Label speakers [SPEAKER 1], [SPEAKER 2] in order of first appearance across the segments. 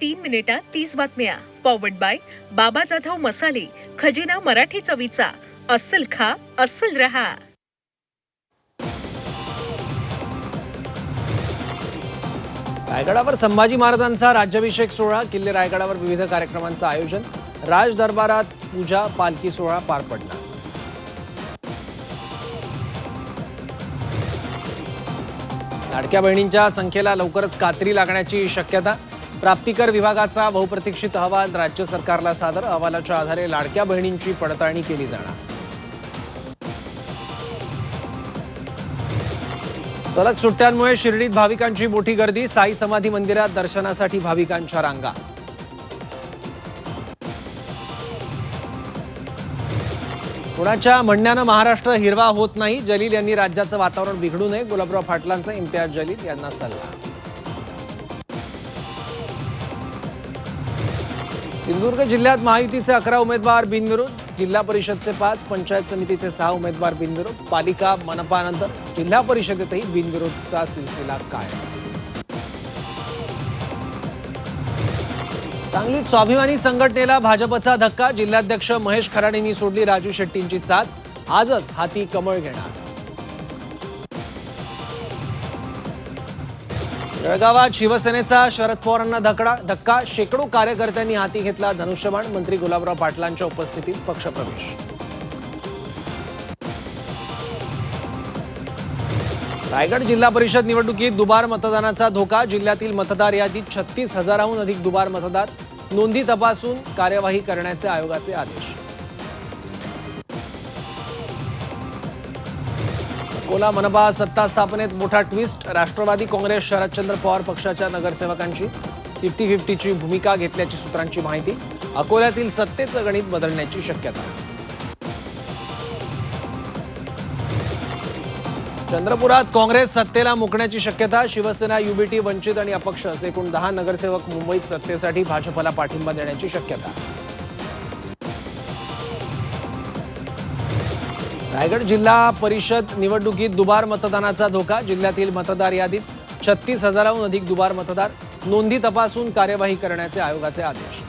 [SPEAKER 1] 3 मिनिटात 30 बातम्या. Powered by बाबा जाधव मसाले, खजिना मराठी चवीचा. अस्सल खा, अस्सल रहा.
[SPEAKER 2] रायगडावर संभाजी महाराजांचा राज्याभिषेक सोहळा. किल्ले रायगडावर विविध कार्यक्रमांचं आयोजन. राज दरबारात पूजा, पालखी सोहळा पार पडणार. लाडक्या बहिणींच्या संख्येला लवकरच कात्री लागण्याची शक्यता. प्राप्तिकर विभागाचा बहुप्रतीक्षित अहवाल राज्य सरकारला सादर. अहवालाच्या आधारे लाडक्या बहिणींची पडताळणी केली जाणार. सलग सुट्ट्यांमुळे शिर्डीत भाविकांची मोठी गर्दी. साई समाधी मंदिरात दर्शनासाठी भाविकांच्या रांगा. कोणाच्या म्हणण्यानं महाराष्ट्र हिरवा होत नाही. जलील यांनी राज्याचं वातावरण बिघडू नये. गुलाबराव पाटलांचा इम्तियाज जलील यांना सल्ला. सिंधुदुर्ग जिल्ह्यात महायुतीचे 11 उमेदवार बिनविरोध. जिल्हा परिषदचे 5, पंचायत समितीचे 6 उमेदवार बिनविरोध. पालिका मनपानंतर जिल्हा परिषदेतही बिनविरोधचा सिलसिला कायम. सांगलीत स्वाभिमानी संघटनेला भाजपचा धक्का. जिल्हाध्यक्ष महेश खराडेंनी सोडली राजू शेट्टींची साथ. आजच हाती कमळ घेणार. जळगावात शिवसेनेचा शरद पवारांना धक्का. शेकडो कार्यकर्त्यांनी हाती घेतला धनुष्यबाण. मंत्री गुलाबराव पाटलांच्या उपस्थितीत पक्षप्रवेश. रायगड जिल्हा परिषद निवडणुकीत दुबार मतदानाचा धोका. जिल्ह्यातील मतदार यादीत 36,000हून अधिक दुबार मतदार. नोंदी तपासून कार्यवाही करण्याचे आयोगाचे आदेश. अकोला मनपा सत्ता स्थापनेत मोठा ट्विस्ट. राष्ट्रवादी काँग्रेस शरदचंद्र पवार पक्षाच्या नगरसेवकांची 50-50ची भूमिका घेतल्याची सूत्रांची माहिती. अकोल्यातील सत्तेचं गणित बदलण्याची शक्यता. चंद्रपुरात काँग्रेस सत्तेला मुकण्याची शक्यता. शिवसेना, युबीटी, वंचित आणि अपक्ष असे एकूण 10 नगरसेवक मुंबईत सत्तेसाठी भाजपला पाठिंबा देण्याची शक्यता. रायगड जिल्हा परिषद निवडणुकीत दुबार मतदानाचा धोका. जिल्ह्यातील मतदार यादीत 36,000हून अधिक दुबार मतदार. नोंदी तपासून कार्यवाही करण्याचे आयोगाचे आदेश.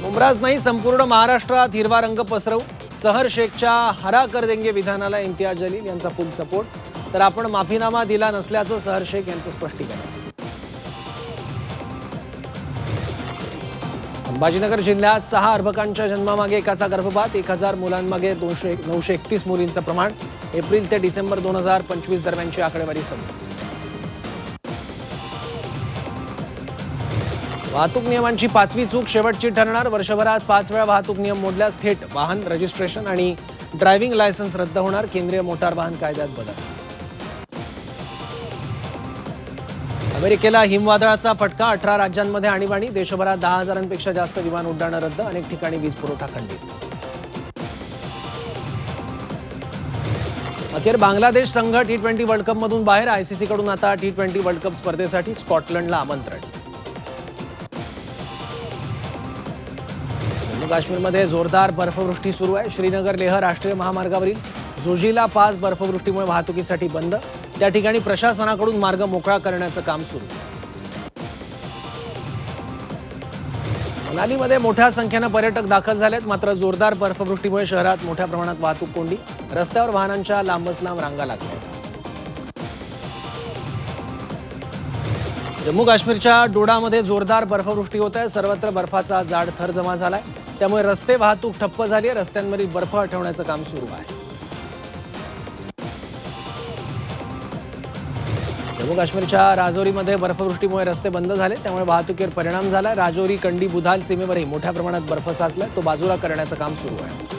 [SPEAKER 2] मुंब्राच नाही, संपूर्ण महाराष्ट्रात हिरवा रंग पसरवू. सहर शेखच्या हरा कर देंगे विधानाला इम्तियाज जलील यांचा फुल सपोर्ट. तर आपण माफीनामा दिला नसल्याचं सहर शेख यांचं स्पष्टीकरण. संभाजीनगर जिल्ह्यात 6 अर्भकांच्या जन्मामागे एकाचा गर्भपात. 1000 मुलांमागे 931 मुलींचं प्रमाण. एप्रिल ते डिसेंबर 2025 दरम्यानची आकडेवारी समोर. वाहतूक नियमांची 5वी चूक शेवटची ठरणार. वर्षभरात 5 वेळा वाहतूक नियम मोडल्यास थेट वाहन रजिस्ट्रेशन आणि ड्रायव्हिंग लायसन्स रद्द होणार. केंद्रीय मोटार वाहन कायद्यात बदल. अमेरिकेला हिमवादळाचा फटका. 18 राज्यांमध्ये आणीबाणी. देशभरात 10,000पेक्षा जास्त विमान उड्डाणं रद्द. अनेक ठिकाणी वीज पुरवठा खंडित. अखेर बांगलादेश संघ T20 वर्ल्ड कपमधून बाहेर. आयसीसीकडून आता T20 वर्ल्ड कप स्पर्धेसाठी स्कॉटलंडला आमंत्रण. जम्मू काश्मीरमध्ये जोरदार बर्फवृष्टी सुरू आहे. श्रीनगर लेह राष्ट्रीय महामार्गावरील जोजिला पास बर्फवृष्टीमुळे वाहतुकीसाठी बंद. त्या ठिकाणी प्रशासनाकडून मार्ग मोकळा करण्याचं काम सुरू. मनालीमध्ये मोठ्या संख्येनं पर्यटक दाखल झालेत. मात्र जोरदार बर्फवृष्टीमुळे शहरात मोठ्या प्रमाणात वाहतूक कोंडी. रस्त्यावर वाहनांच्या लांबच लांब रांगा लागल्या. जम्मू काश्मीरच्या डोडामध्ये जोरदार बर्फवृष्टी होत आहे. सर्वत्र बर्फाचा जाड थर जमा झालाय. त्यामुळे रस्ते वाहतूक ठप्प झाली आहे. रस्त्यांवरील बर्फ हटवण्याचं काम सुरू आहे. जम्मू काश्मीरच्या राजौरीमध्ये बर्फवृष्टीमुळे रस्ते बंद झाले. त्यामुळे वाहतुकीवर परिणाम झाला. राजौरी कंडी बुधाल सीमेवरही मोठ्या प्रमाणात बर्फ साचलाय. तो बाजूला करण्याचं काम सुरू आहे.